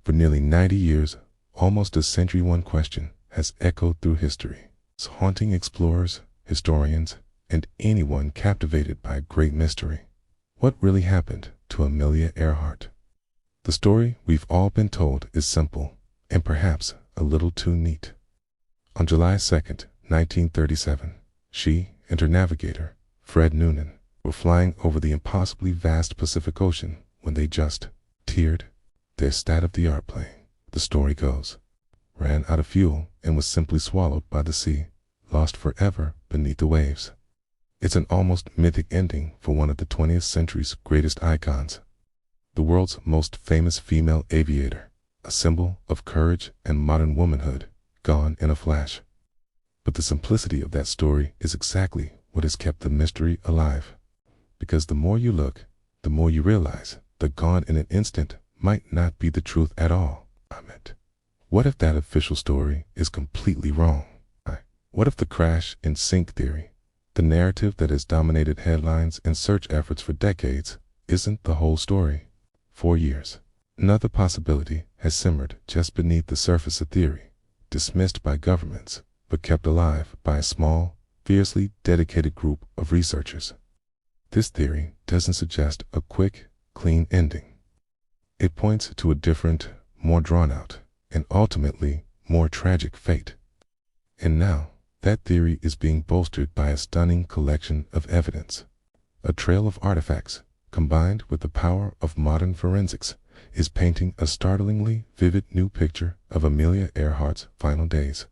For nearly 90 years, almost a century, one question has echoed through history. It's haunting explorers, historians, and anyone captivated by a great mystery. What really happened to Amelia Earhart? The story we've all been told is simple, and perhaps a little too neat. On July 2nd, 1937, she and her navigator, Fred Noonan, were flying over the impossibly vast Pacific Ocean when they just teared. Their state-of-the-art plane, the story goes, ran out of fuel and was simply swallowed by the sea, lost forever beneath the waves. It's an almost mythic ending for one of the 20th century's greatest icons, the world's most famous female aviator, a symbol of courage and modern womanhood, gone in a flash. But the simplicity of that story is exactly what has kept the mystery alive. Because the more you look, the more you realize that gone in an instant might not be the truth at all. What if that official story is completely wrong? What if the crash and sink theory, the narrative that has dominated headlines and search efforts for decades, isn't the whole story? For years, another possibility has simmered just beneath the surface of theory, dismissed by governments, but kept alive by a small, fiercely dedicated group of researchers. This theory doesn't suggest a quick, clean ending. It points to a different, more drawn-out, and ultimately more tragic fate. And now, that theory is being bolstered by a stunning collection of evidence. A trail of artifacts, combined with the power of modern forensics, is painting a startlingly vivid new picture of Amelia Earhart's final days.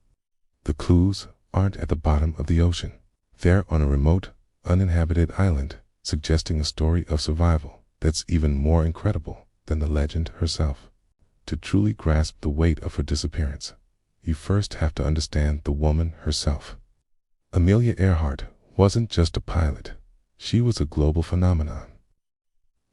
The clues aren't at the bottom of the ocean. They're on a remote, uninhabited island, suggesting a story of survival that's even more incredible than the legend herself. To truly grasp the weight of her disappearance, you first have to understand the woman herself. Amelia Earhart wasn't just a pilot. She was a global phenomenon.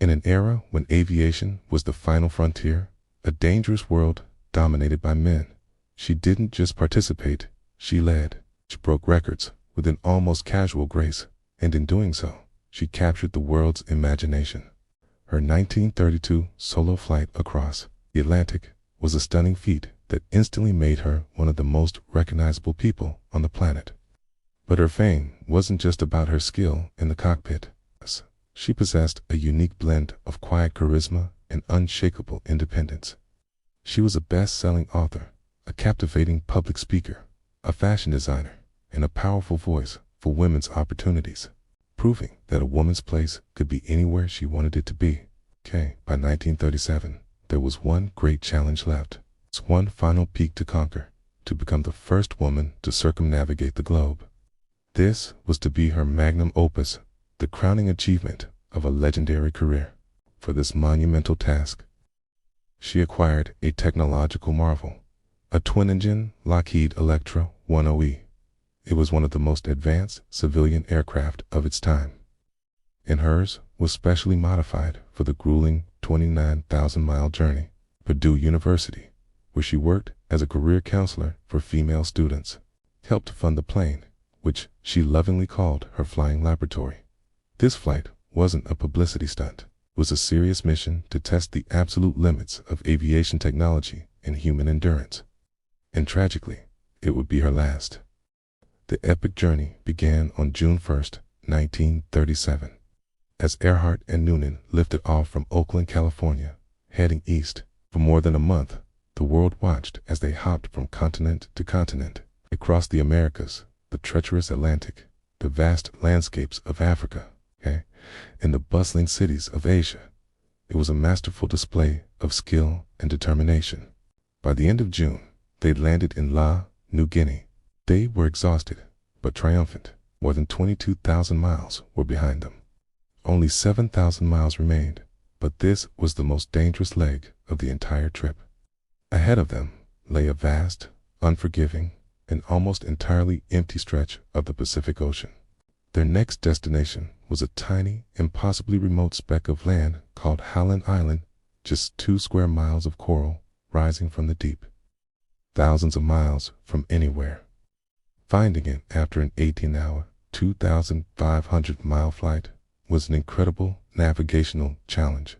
In an era when aviation was the final frontier, a dangerous world dominated by men, she didn't just participate, she led. She broke records with an almost casual grace, and in doing so, she captured the world's imagination. Her 1932 solo flight across the Atlantic was a stunning feat that instantly made her one of the most recognizable people on the planet. But her fame wasn't just about her skill in the cockpit. She possessed a unique blend of quiet charisma and unshakable independence. She was a best-selling author, a captivating public speaker, a fashion designer, and a powerful voice for women's opportunities, proving that a woman's place could be anywhere she wanted it to be. By 1937, there was one great challenge left. It's one final peak to conquer, to become the first woman to circumnavigate the globe. This was to be her magnum opus, the crowning achievement of a legendary career. For this monumental task, she acquired a technological marvel, a twin-engine Lockheed Electra 10E. It was one of the most advanced civilian aircraft of its time, and hers was specially modified for the grueling 29,000-mile journey. Purdue University, where she worked as a career counselor for female students, helped fund the plane, which she lovingly called her flying laboratory. This flight wasn't a publicity stunt. It was a serious mission to test the absolute limits of aviation technology and human endurance. And tragically, it would be her last. The epic journey began on June 1st, 1937. As Earhart and Noonan lifted off from Oakland, California, heading east. For more than a month, the world watched as they hopped from continent to continent, across the Americas, the treacherous Atlantic, the vast landscapes of Africa, and the bustling cities of Asia. It was a masterful display of skill and determination. By the end of June, they'd landed in New Guinea. They were exhausted, but triumphant. More than 22,000 miles were behind them. Only 7,000 miles remained, but this was the most dangerous leg of the entire trip. Ahead of them lay a vast, unforgiving, and almost entirely empty stretch of the Pacific Ocean. Their next destination was a tiny, impossibly remote speck of land called Howland Island, just 2 square miles of coral rising from the deep, thousands of miles from anywhere. Finding it after an 18-hour, 2,500-mile flight was an incredible navigational challenge.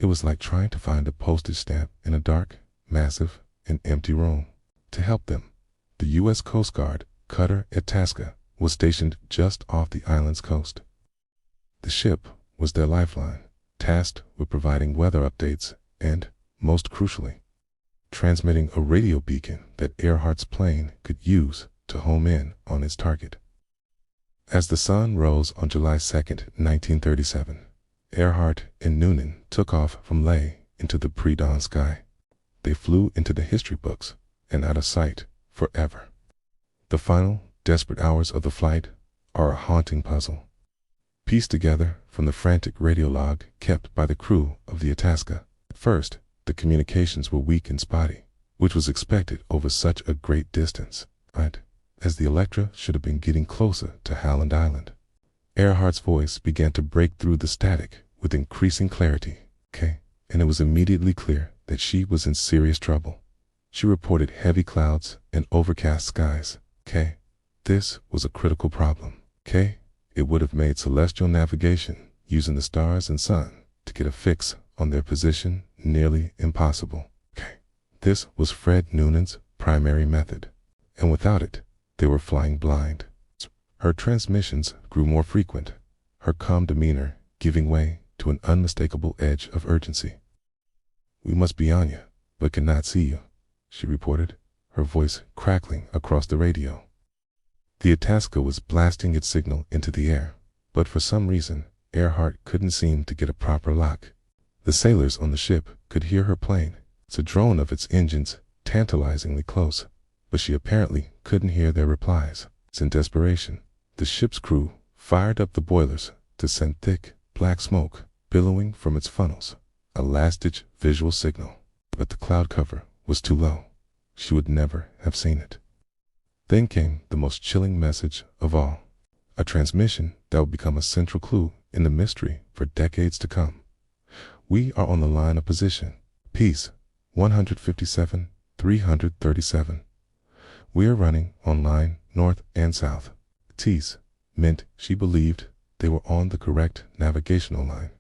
It was like trying to find a postage stamp in a dark, massive, and empty room. To help them, the U.S. Coast Guard cutter Itasca was stationed just off the island's coast. The ship was their lifeline, tasked with providing weather updates and, most crucially, transmitting a radio beacon that Earhart's plane could use to home in on its target. As the sun rose on July 2, 1937, Earhart and Noonan took off from Leh into the pre-dawn sky. They flew into the history books and out of sight forever. The final, desperate hours of the flight are a haunting puzzle, pieced together from the frantic radio log kept by the crew of the Itasca. At first, the communications were weak and spotty, which was expected over such a great distance, but as the Electra should have been getting closer to Howland Island, Earhart's voice began to break through the static with increasing clarity, and it was immediately clear that she was in serious trouble. She reported heavy clouds and overcast skies. This was a critical problem. It would have made celestial navigation using the stars and sun to get a fix on their position nearly impossible. This was Fred Noonan's primary method, and without it, they were flying blind. Her transmissions grew more frequent, her calm demeanor giving way to an unmistakable edge of urgency. "We must be on you, but cannot see you," she reported, her voice crackling across the radio. The Itasca was blasting its signal into the air, but for some reason, Earhart couldn't seem to get a proper lock. The sailors on the ship could hear her plane, the drone of its engines tantalizingly close, but she apparently couldn't hear their replies. In desperation, the ship's crew fired up the boilers to send thick, black smoke billowing from its funnels, a last-ditch visual signal. But the cloud cover was too low. She would never have seen it. Then came the most chilling message of all, a transmission that would become a central clue in the mystery for decades to come. "We are on the line of position. Peace, 157, 337. We are running on line north and south." T's meant she believed they were on the correct navigational line.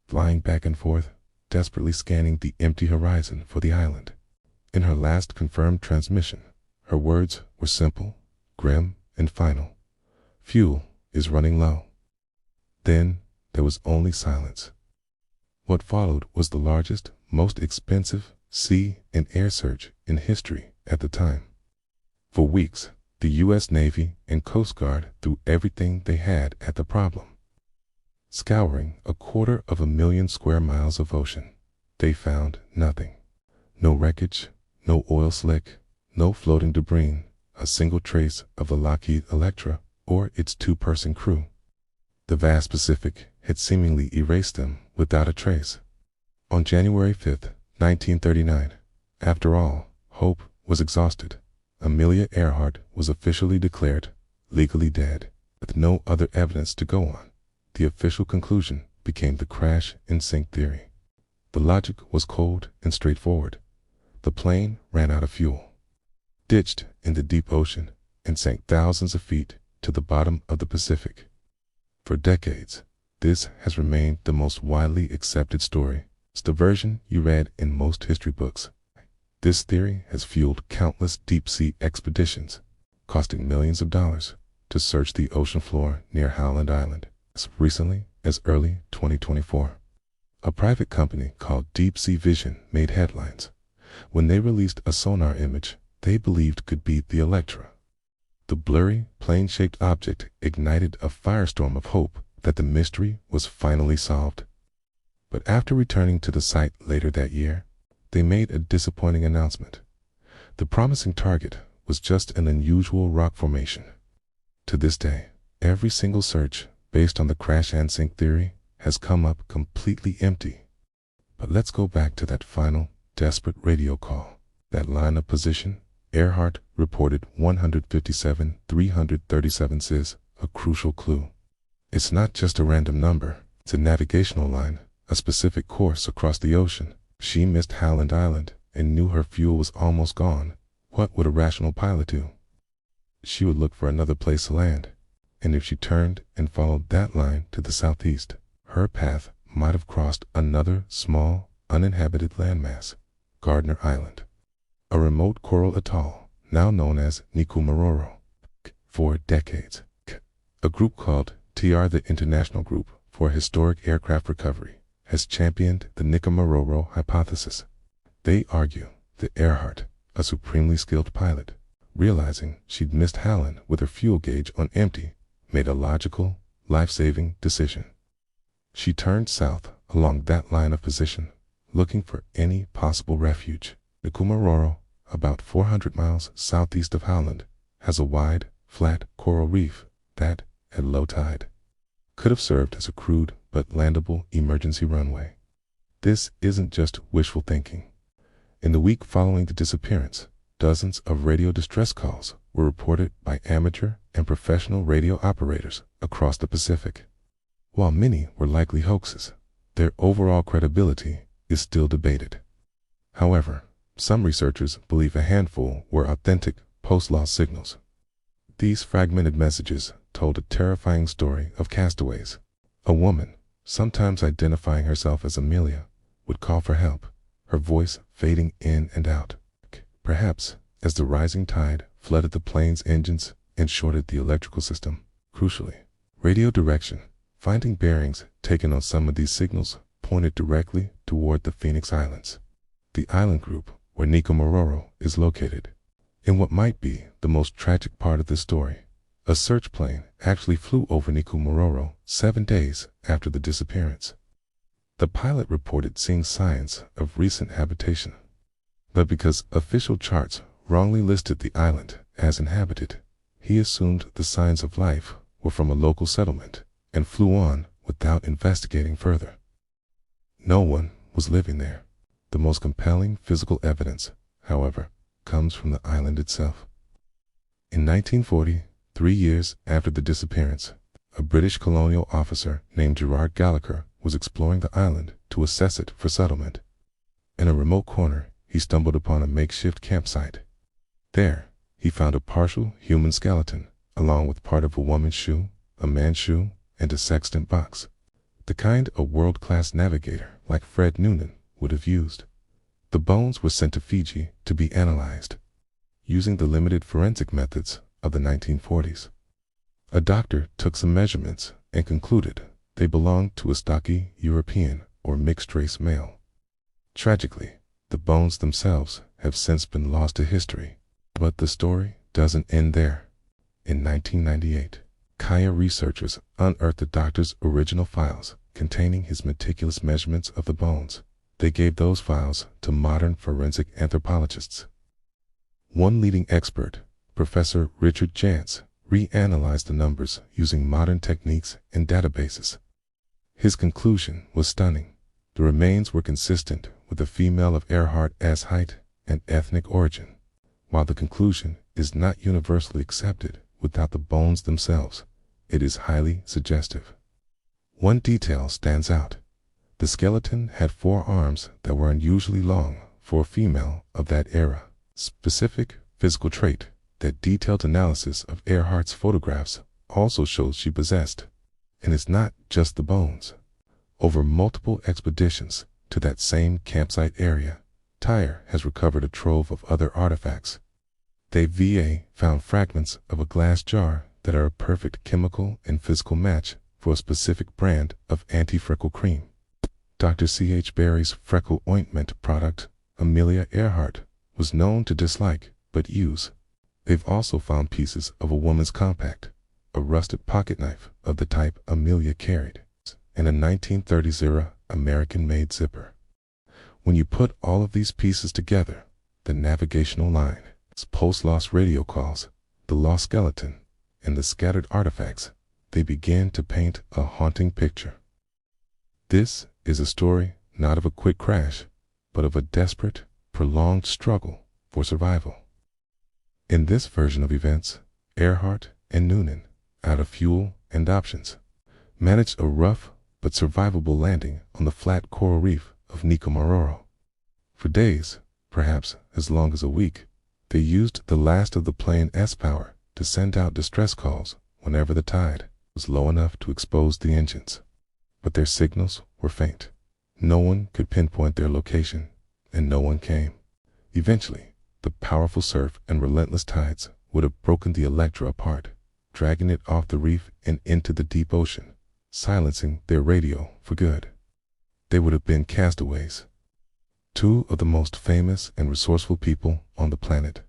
Flying back and forth, desperately scanning the empty horizon for the island. In her last confirmed transmission, her words were simple, grim, and final. "Fuel is running low." Then there was only silence. What followed was the largest, most expensive sea and air search in history at the time. For weeks, the U.S. Navy and Coast Guard threw everything they had at the problem. Scouring 250,000 square miles of ocean, they found nothing. No wreckage, no oil slick, no floating debris, a single trace of the Lockheed Electra or its two-person crew. The vast Pacific had seemingly erased them without a trace. On January 5, 1939, after all hope was exhausted, Amelia Earhart was officially declared legally dead. With no other evidence to go on, the official conclusion became the crash and sink theory. The logic was cold and straightforward. The plane ran out of fuel, ditched in the deep ocean, and sank thousands of feet to the bottom of the Pacific. For decades, this has remained the most widely accepted story. It's the version you read in most history books. This theory has fueled countless deep-sea expeditions, costing millions of dollars to search the ocean floor near Howland Island. As recently as early 2024, a private company called Deep Sea Vision made headlines when they released a sonar image they believed could be the Electra. The blurry, plane-shaped object ignited a firestorm of hope that the mystery was finally solved. But after returning to the site later that year, they made a disappointing announcement. The promising target was just an unusual rock formation. To this day, every single search based on the crash and sink theory has come up completely empty. But let's go back to that final, desperate radio call. That line of position, Earhart reported 157,337 says a crucial clue. It's not just a random number, it's a navigational line, a specific course across the ocean. She missed Howland Island and knew her fuel was almost gone. What would a rational pilot do? She would look for another place to land, and if she turned and followed that line to the southeast, her path might have crossed another small, uninhabited landmass, Gardner Island, a remote coral atoll now known as Nikumaroro. For decades, a group called the International Group for Historic Aircraft Recovery has championed the Nikumaroro hypothesis. They argue that Earhart, a supremely skilled pilot, realizing she'd missed Hallen with her fuel gauge on empty, made a logical, life-saving decision. She turned south along that line of position, looking for any possible refuge. Nikumaroro, about 400 miles southeast of Howland, has a wide, flat coral reef that, at low tide, could have served as a crude but landable emergency runway. This isn't just wishful thinking. In the week following the disappearance, dozens of radio distress calls were reported by amateur and professional radio operators across the Pacific. While many were likely hoaxes, their overall credibility is still debated. However, some researchers believe a handful were authentic post-loss signals. These fragmented messages told a terrifying story of castaways. A woman, sometimes identifying herself as Amelia, would call for help, her voice fading in and out, perhaps as the rising tide flooded the plane's engines and shorted the electrical system. Crucially, radio direction, finding bearings taken on some of these signals, pointed directly toward the Phoenix Islands, the island group where Nikumaroro is located. In what might be the most tragic part of this story, a search plane actually flew over Nikumaroro 7 days after the disappearance. The pilot reported seeing signs of recent habitation, but because official charts wrongly listed the island as inhabited, he assumed the signs of life were from a local settlement and flew on without investigating further. No one was living there. The most compelling physical evidence, however, comes from the island itself. In 1940, 3 years after the disappearance, a British colonial officer named Gerard Gallagher was exploring the island to assess it for settlement. In a remote corner, he stumbled upon a makeshift campsite. There, he found a partial human skeleton, along with part of a woman's shoe, a man's shoe, and a sextant box, the kind a world-class navigator like Fred Noonan would have used. The bones were sent to Fiji to be analyzed, using the limited forensic methods of the 1940s. A doctor took some measurements and concluded they belonged to a stocky European or mixed-race male. Tragically, the bones themselves have since been lost to history. But the story doesn't end there. In 1998, Kaya researchers unearthed the doctor's original files containing his meticulous measurements of the bones. They gave those files to modern forensic anthropologists. One leading expert, Professor Richard Jantz, reanalyzed the numbers using modern techniques and databases. His conclusion was stunning. The remains were consistent with the female of Earhart as height and ethnic origin. While the conclusion is not universally accepted without the bones themselves, it is highly suggestive. One detail stands out. The skeleton had 4 arms that were unusually long for a female of that era, specific physical trait that detailed analysis of Earhart's photographs also shows she possessed. And it's not just the bones. Over multiple expeditions to that same campsite area, Tyre has recovered a trove of other artifacts. They found fragments of a glass jar that are a perfect chemical and physical match for a specific brand of anti-freckle cream. Dr. C.H. Berry's freckle ointment product, Amelia Earhart, was known to dislike but use. They've also found pieces of a woman's compact, a rusted pocket knife of the type Amelia carried, and a 1930s-era American-made zipper. When you put all of these pieces together, the navigational line, post-loss radio calls, the lost skeleton, and the scattered artifacts, they begin to paint a haunting picture. This is a story not of a quick crash, but of a desperate, prolonged struggle for survival. In this version of events, Earhart and Noonan, out of fuel and options, managed a rough but survivable landing on the flat coral reef of Nikumaroro. For days, perhaps as long as a week, they used the last of the plane's power to send out distress calls whenever the tide was low enough to expose the engines. but their signals were faint. No one could pinpoint their location, and no one came. Eventually, the powerful surf and relentless tides would have broken the Electra apart, dragging it off the reef and into the deep ocean, silencing their radio for good. They would have been castaways. Two of the most famous and resourceful people on the planet,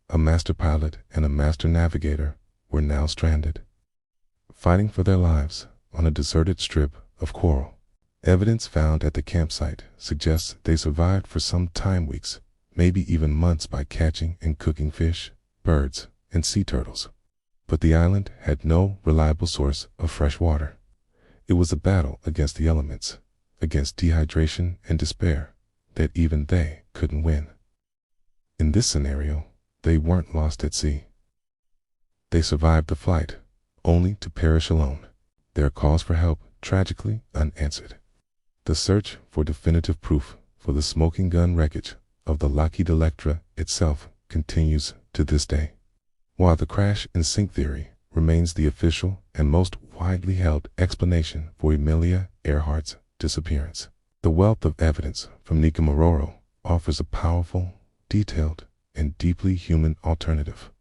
a master pilot and a master navigator, were now stranded, fighting for their lives on a deserted strip of coral. Evidence found at the campsite suggests they survived for some time, weeks, maybe even months, by catching and cooking fish, birds, and sea turtles. But the island had no reliable source of fresh water. It was a battle against the elements, against dehydration and despair, that even they couldn't win. In this scenario, they weren't lost at sea. They survived the flight, only to perish alone, their calls for help tragically unanswered. The search for definitive proof for the smoking gun wreckage of the Lockheed Electra itself continues to this day. While the crash and sink theory remains the official and most widely held explanation for Amelia Earhart's disappearance, the wealth of evidence from Nikomororo offers a powerful, detailed, and deeply human alternative.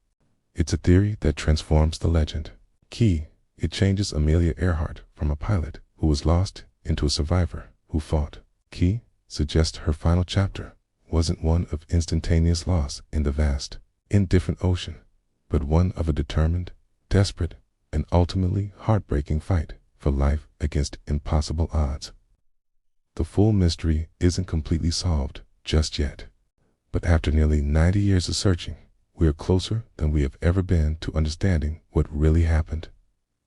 It's a theory that transforms the legend. Key, it changes Amelia Earhart from a pilot who was lost into a survivor who fought. Key suggests her final chapter wasn't one of instantaneous loss in the vast, indifferent ocean, but one of a determined, desperate, and ultimately heartbreaking fight for life against impossible odds. The full mystery isn't completely solved just yet, but after nearly 90 years of searching, we are closer than we have ever been to understanding what really happened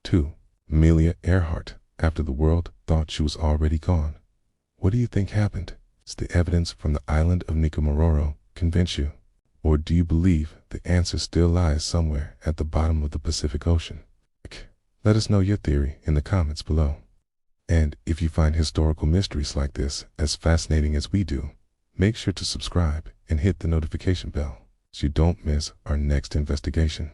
to Amelia Earhart after the world thought she was already gone. What do you think happened? Does the evidence from the island of Nikomororo convince you? Or do you believe the answer still lies somewhere at the bottom of the Pacific Ocean? Let us know your theory in the comments below. And if you find historical mysteries like this as fascinating as we do, make sure to subscribe and hit the notification bell so you don't miss our next investigation.